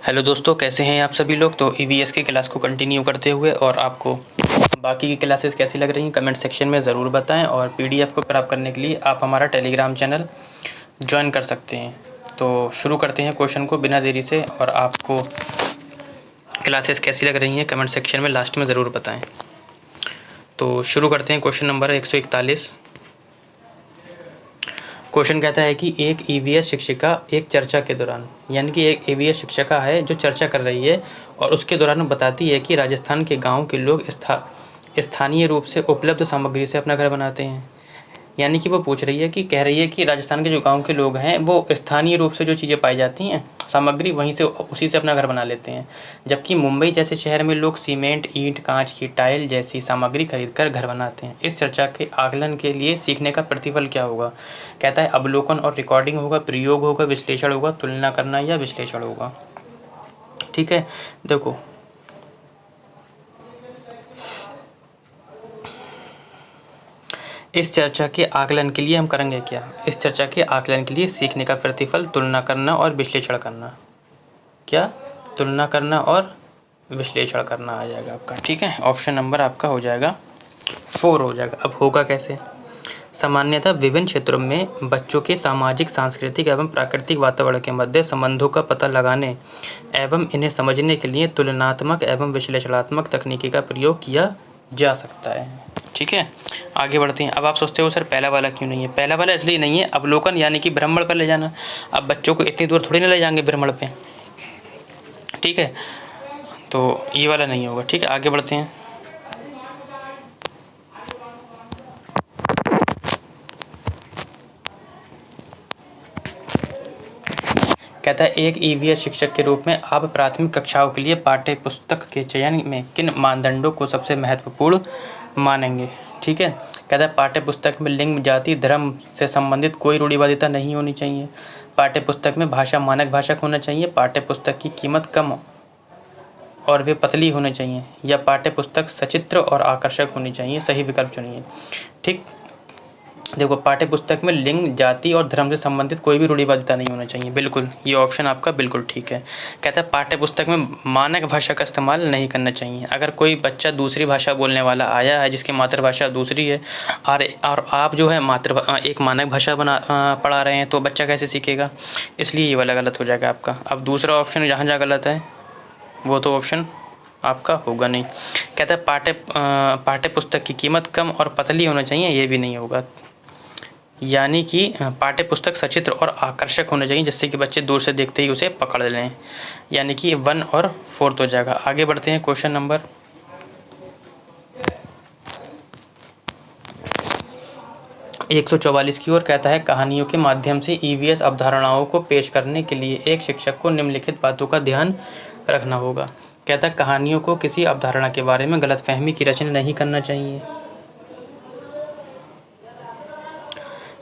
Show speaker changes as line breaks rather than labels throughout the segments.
Hello दोस्तों, कैसे हैं आप सभी लोग। तो ईवीएस की क्लास को कंटिन्यू करते हुए और आपको बाकी की क्लासेस कैसी लग रही हैं कमेंट सेक्शन में ज़रूर बताएं। और पीडीएफ को प्राप्त करने के लिए आप हमारा टेलीग्राम चैनल ज्वाइन कर सकते हैं। तो शुरू करते हैं क्वेश्चन को बिना देरी से, और आपको क्लासेस कैसी लग रही हैं कमेंट सेक्शन में लास्ट में ज़रूर बताएँ। तो शुरू करते हैं। Question number 141। क्वेश्चन कहता है कि एक ईवीएस शिक्षिका एक चर्चा के दौरान, यानी कि एक ईवीएस शिक्षिका है जो चर्चा कर रही है और उसके दौरान बताती है कि राजस्थान के गांव के लोग स्थानीय रूप से उपलब्ध सामग्री से अपना घर बनाते हैं। यानी कि वो पूछ रही है कि कह रही है कि राजस्थान के जो गांव के लोग हैं वो स्थानीय रूप से जो चीज़ें पाई जाती हैं सामग्री वहीं से उसी से अपना घर बना लेते हैं, जबकि मुंबई जैसे शहर में लोग सीमेंट, ईंट, कांच की टाइल जैसी सामग्री खरीदकर घर बनाते हैं। इस चर्चा के आकलन के लिए सीखने का प्रतिफल क्या होगा। कहता है अवलोकन और रिकॉर्डिंग होगा, प्रयोग होगा, विश्लेषण होगा, तुलना करना या विश्लेषण होगा। ठीक है, देखो इस चर्चा के आकलन के लिए हम करेंगे क्या। इस चर्चा के आकलन के लिए सीखने का प्रतिफल, तुलना करना और विश्लेषण करना। क्या? तुलना करना और विश्लेषण करना आ जाएगा आपका। ठीक है, ऑप्शन नंबर आपका हो जाएगा 4 हो जाएगा। अब होगा कैसे। सामान्यतः विभिन्न क्षेत्रों में बच्चों के सामाजिक, सांस्कृतिक एवं प्राकृतिक वातावरण के मध्य संबंधों का पता लगाने एवं इन्हें समझने के लिए तुलनात्मक एवं विश्लेषणात्मक तकनीकी का प्रयोग किया जा सकता है। ठीक है, आगे बढ़ते हैं। अब आप सोचते हो सर पहला वाला क्यों नहीं है। पहला वाला इसलिए नहीं है, अवलोकन यानी कि भ्रमण पर ले जाना। अब बच्चों को इतनी दूर थोड़ी ना ले जाएंगे भ्रमण पे। ठीक है, तो ये वाला नहीं होगा। ठीक है, आगे बढ़ते हैं। कहता है एक ईवीएस शिक्षक के रूप में आप प्राथमिक कक्षाओं के लिए पाठ्य पुस्तक के चयन में किन मानदंडों को सबसे महत्वपूर्ण मानेंगे। ठीक है, कहता है पाठ्य पुस्तक में लिंग, जाति, धर्म से संबंधित कोई रूढ़िवादिता नहीं होनी चाहिए। पाठ्य पुस्तक में भाषा मानक भाषा होना चाहिए। पाठ्य पुस्तक की कीमत कम और वे पतली होनी चाहिए, या पाठ्य पुस्तक सचित्र और आकर्षक होनी चाहिए। सही विकल्प चुनिए। ठीक, देखो पाठ्य पुस्तक में लिंग, जाति और धर्म से संबंधित कोई भी रूढ़िवादिता नहीं होना चाहिए। बिल्कुल, ये ऑप्शन आपका बिल्कुल ठीक है। कहता है पाठ्य पुस्तक में मानक भाषा का इस्तेमाल नहीं करना चाहिए। अगर कोई बच्चा दूसरी भाषा बोलने वाला आया है जिसकी मातृभाषा दूसरी है और आप जो है एक मानक भाषा पढ़ा रहे हैं तो बच्चा कैसे सीखेगा, इसलिए ये वाला गलत हो जाएगा आपका। अब दूसरा ऑप्शन जहाँ जहाँ गलत है वो तो ऑप्शन आपका होगा नहीं। कहता है पाठ्य पुस्तक की कीमत कम और पतली होना चाहिए, ये भी नहीं होगा। यानी कि पाठ्य पुस्तक सचित्र और आकर्षक होने चाहिए जिससे कि बच्चे दूर से देखते ही उसे पकड़ लें। यानी कि 1 और 4 हो जाएगा। आगे बढ़ते हैं क्वेश्चन नंबर 144 की ओर। कहता है कहानियों के माध्यम से ईवीएस अवधारणाओं को पेश करने के लिए एक शिक्षक को निम्नलिखित बातों का ध्यान रखना होगा। कहता है कहानियों को किसी अवधारणा के बारे में गलतफहमी की रचना नहीं करना चाहिए।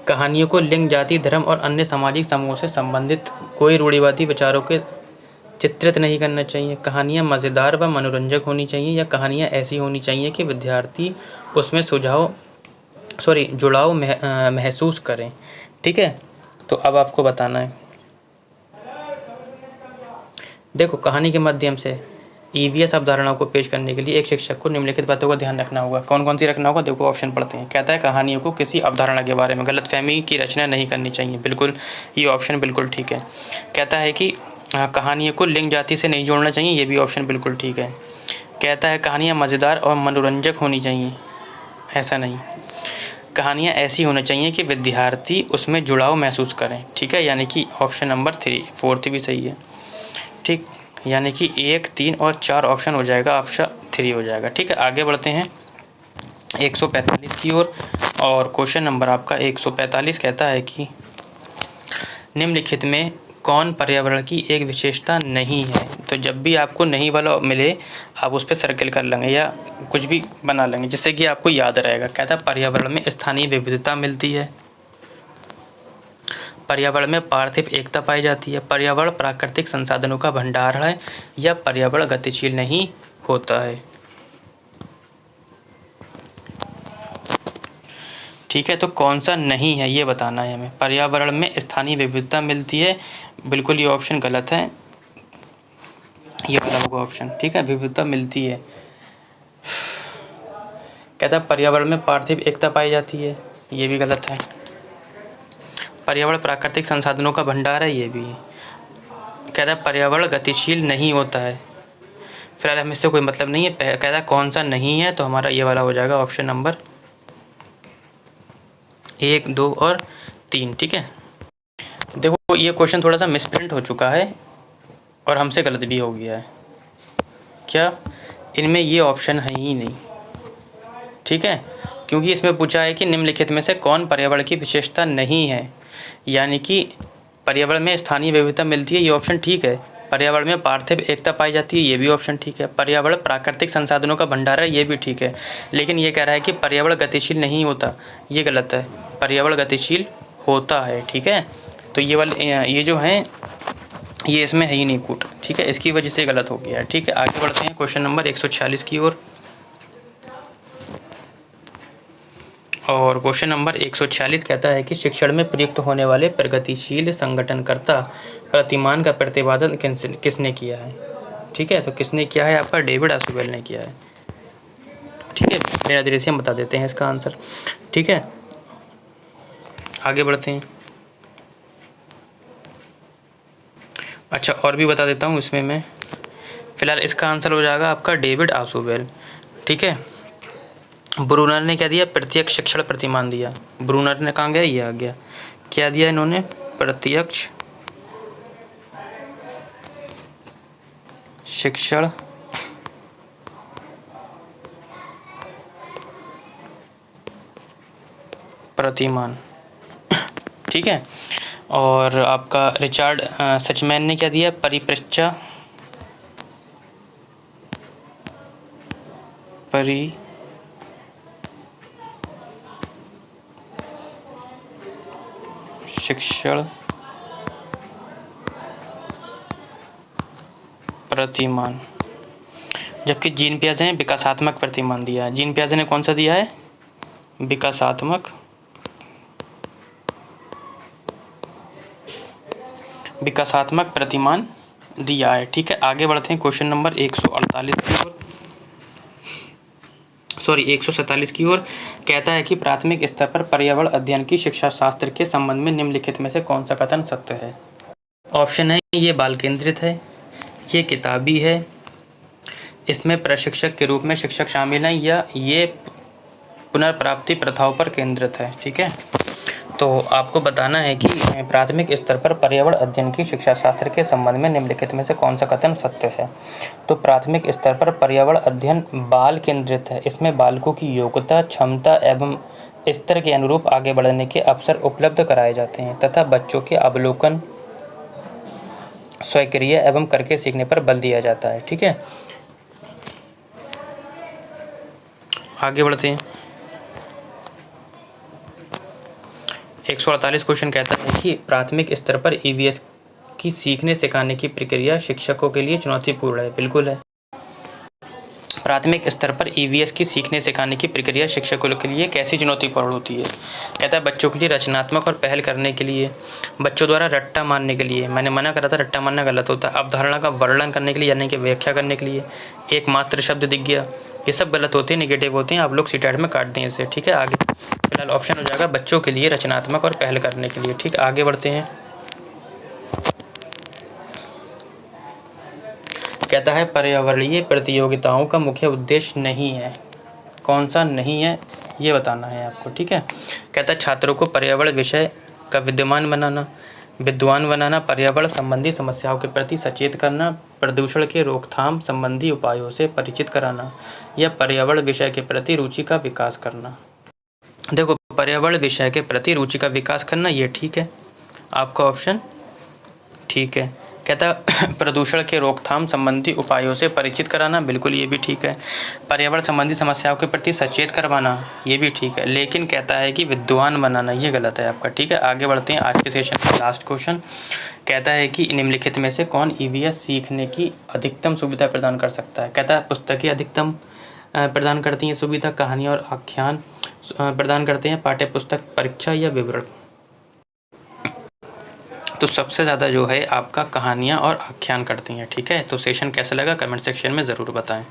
कहानियों को लिंग, जाति, धर्म और अन्य सामाजिक समूहों से संबंधित कोई रूढ़िवादी विचारों के चित्रित नहीं करना चाहिए। कहानियाँ मज़ेदार व मनोरंजक होनी चाहिए, या कहानियाँ ऐसी होनी चाहिए कि विद्यार्थी उसमें जुड़ाव महसूस करें। ठीक है, तो अब आपको बताना है। देखो कहानी के माध्यम से ईवीएस अवधारणाओं को पेश करने के लिए एक शिक्षक को निम्नलिखित बातों का ध्यान रखना होगा। कौन कौन सी रखना होगा, देखो ऑप्शन पढ़ते हैं। कहता है कहानियों को किसी अवधारणा के बारे में गलतफहमी की रचना नहीं करनी चाहिए। बिल्कुल, ये ऑप्शन बिल्कुल ठीक है। कहता है कि कहानियों को लिंग, जाति से नहीं जोड़ना चाहिए, ये भी ऑप्शन बिल्कुल ठीक है। कहता है कहानियाँ मज़ेदार और मनोरंजक होनी चाहिए, ऐसा नहीं। कहानियाँ ऐसी होनी चाहिए कि विद्यार्थी उसमें जुड़ाव महसूस करें। ठीक है, यानी कि ऑप्शन नंबर 3, 4 भी सही है। ठीक, यानी कि 1, 3 और 4 ऑप्शन हो जाएगा, ऑप्शन 3 हो जाएगा। ठीक है, आगे बढ़ते हैं 145 की ओर। और क्वेश्चन नंबर आपका 145 कहता है कि निम्नलिखित में कौन पर्यावरण की एक विशेषता नहीं है। तो जब भी आपको नहीं वाला मिले आप उस पर सर्कल कर लेंगे या कुछ भी बना लेंगे जिससे कि आपको याद रहेगा। कहता है पर्यावरण में स्थानीय विविधता मिलती है, पर्यावरण में पार्थिव एकता पाई जाती है, पर्यावरण प्राकृतिक संसाधनों का भंडार है, या पर्यावरण गतिशील नहीं होता है। ठीक है, तो कौन सा नहीं है ये बताना है हमें। पर्यावरण में स्थानीय विविधता मिलती है, बिल्कुल ये ऑप्शन गलत है। ये वाला होगा ऑप्शन, ठीक है, विविधता मिलती है। कहता है पर्यावरण में पार्थिव एकता पाई जाती है, ये भी गलत है। पर्यावरण प्राकृतिक संसाधनों का भंडार है, ये भी। कहता है पर्यावरण गतिशील नहीं होता है, फिलहाल हमें इससे कोई मतलब नहीं है। कहता है कौन सा नहीं है, तो हमारा ये वाला हो जाएगा ऑप्शन नंबर 1, 2 और 3, ठीक है। देखो ये क्वेश्चन थोड़ा सा मिसप्रिंट हो चुका है और हमसे गलत भी हो गया है। क्या इनमें ये ऑप्शन है ही नहीं, ठीक है, क्योंकि इसमें पूछा है कि निम्नलिखित में से कौन पर्यावरण की विशेषता नहीं है, यानी कि पर्यावरण में स्थानीय विविधता मिलती है, ये ऑप्शन ठीक है। पर्यावरण में पार्थिव एकता पाई जाती है, ये भी ऑप्शन ठीक है। पर्यावरण प्राकृतिक संसाधनों का भंडार है, ये भी ठीक है। लेकिन ये कह रहा है कि पर्यावरण गतिशील नहीं होता, ये गलत है। पर्यावरण गतिशील होता है, ठीक है। तो ये वाले ये जो हैं ये इसमें है ही नहीं कूट, ठीक है, इसकी वजह से गलत हो गया है, ठीक है। आगे बढ़ते हैं क्वेश्चन नंबर 146 की ओर। और क्वेश्चन नंबर 146 कहता है कि शिक्षण में प्रयुक्त होने वाले प्रगतिशील संगठनकर्ता प्रतिमान का प्रतिपादन किसने किया है, ठीक है। तो किसने किया है, आपका डेविड आसुबेल ने किया है, ठीक है। मेरा धीरे से हम बता देते हैं इसका आंसर, ठीक है। आगे बढ़ते हैं। अच्छा और भी बता देता हूँ इसमें मैं, फिलहाल इसका आंसर हो जाएगा आपका डेविड आसुबेल, ठीक है। ब्रूनर ने क्या दिया, प्रत्यक्ष शिक्षण प्रतिमान दिया। ब्रूनर ने कहाँ गया, ये आ गया, क्या दिया इन्होंने, प्रत्यक्ष शिक्षण प्रतिमान, ठीक है। और आपका रिचार्ड सचमैन ने क्या दिया, परिपृच्छा शिक्षण प्रतिमान। जबकि जीन पियाजे ने विकासात्मक प्रतिमान दिया है। जीन पियाजे ने कौन सा दिया है, विकासात्मक प्रतिमान दिया है, ठीक है। आगे बढ़ते हैं क्वेश्चन नंबर 148 की ओर, सॉरी 147 की ओर। कहता है कि प्राथमिक स्तर पर पर्यावरण अध्ययन की शिक्षा शास्त्र के संबंध में निम्नलिखित में से कौन सा कथन सत्य है। ऑप्शन है, ये बाल केंद्रित है, ये किताबी है, इसमें प्रशिक्षक के रूप में शिक्षक शामिल हैं, या ये पुनर्प्राप्ति प्रथाओं पर केंद्रित है, ठीक है। तो आपको बताना है कि प्राथमिक स्तर पर पर्यावरण अध्ययन की शिक्षा शास्त्र के संबंध में निम्नलिखित में से कौन सा कथन सत्य है। तो प्राथमिक स्तर पर पर्यावरण अध्ययन बाल केंद्रित है, इसमें बालकों की योग्यता, क्षमता एवं स्तर के अनुरूप आगे बढ़ने के अवसर उपलब्ध कराए जाते हैं तथा बच्चों के अवलोकन, स्वक्रिय एवं करके सीखने पर बल दिया जाता है, ठीक है। आगे बढ़ते हैं। 148 क्वेश्चन कहता है कि प्राथमिक स्तर पर ईवीएस की सीखने सिखाने की प्रक्रिया शिक्षकों के लिए चुनौतीपूर्ण है। बिल्कुल है। प्राथमिक स्तर पर ईवीएस की सीखने सिखाने की प्रक्रिया शिक्षकों के लिए कैसी चुनौतीपूर्ण होती है। कहता है बच्चों के लिए रचनात्मक और पहल करने के लिए, बच्चों द्वारा रट्टा मारने के लिए, मैंने मना करा था रट्टा मारना गलत होता है, अवधारणा का वर्णन करने के लिए यानी कि व्याख्या करने के लिए, एकमात्र शब्द दिख गया, ये सब गलत होते हैं, निगेटिव होते हैं, आप लोग सीटेट में काट दें इसे, ठीक है। आगे फिलहाल ऑप्शन हो जाएगा बच्चों के लिए रचनात्मक और पहल करने के लिए, ठीक। आगे बढ़ते हैं। कहता है पर्यावरणीय प्रतियोगिताओं का मुख्य उद्देश्य नहीं है। कौन सा नहीं है ये बताना है आपको, ठीक है। कहता है छात्रों को पर्यावरण विषय का विद्वान बनाना, पर्यावरण संबंधी समस्याओं के प्रति सचेत करना, प्रदूषण के रोकथाम संबंधी उपायों से परिचित कराना, या पर्यावरण विषय के प्रति रुचि का विकास करना। देखो पर्यावरण विषय के प्रति रुचि का विकास करना, ये ठीक है, आपका ऑप्शन ठीक है। कहता प्रदूषण के रोकथाम संबंधी उपायों से परिचित कराना, बिल्कुल ये भी ठीक है। पर्यावरण संबंधी समस्याओं के प्रति सचेत करवाना, ये भी ठीक है। लेकिन कहता है कि विद्वान बनाना, ये गलत है आपका, ठीक है। आगे बढ़ते हैं। आज के सेशन का लास्ट क्वेश्चन कहता है कि निम्नलिखित में से कौन ईवीएस सीखने की अधिकतम सुविधा प्रदान कर सकता है। कहता है पुस्तकें अधिकतम प्रदान करती हैं सुविधा, कहानियाँ और आख्यान प्रदान करते हैं, पाठ्य पुस्तक, परीक्षा या विवरण। तो सबसे ज़्यादा जो है आपका कहानियाँ और आख्यान करती हैं। ठीक है, तो सेशन कैसा लगा कमेंट सेक्शन में ज़रूर बताएं।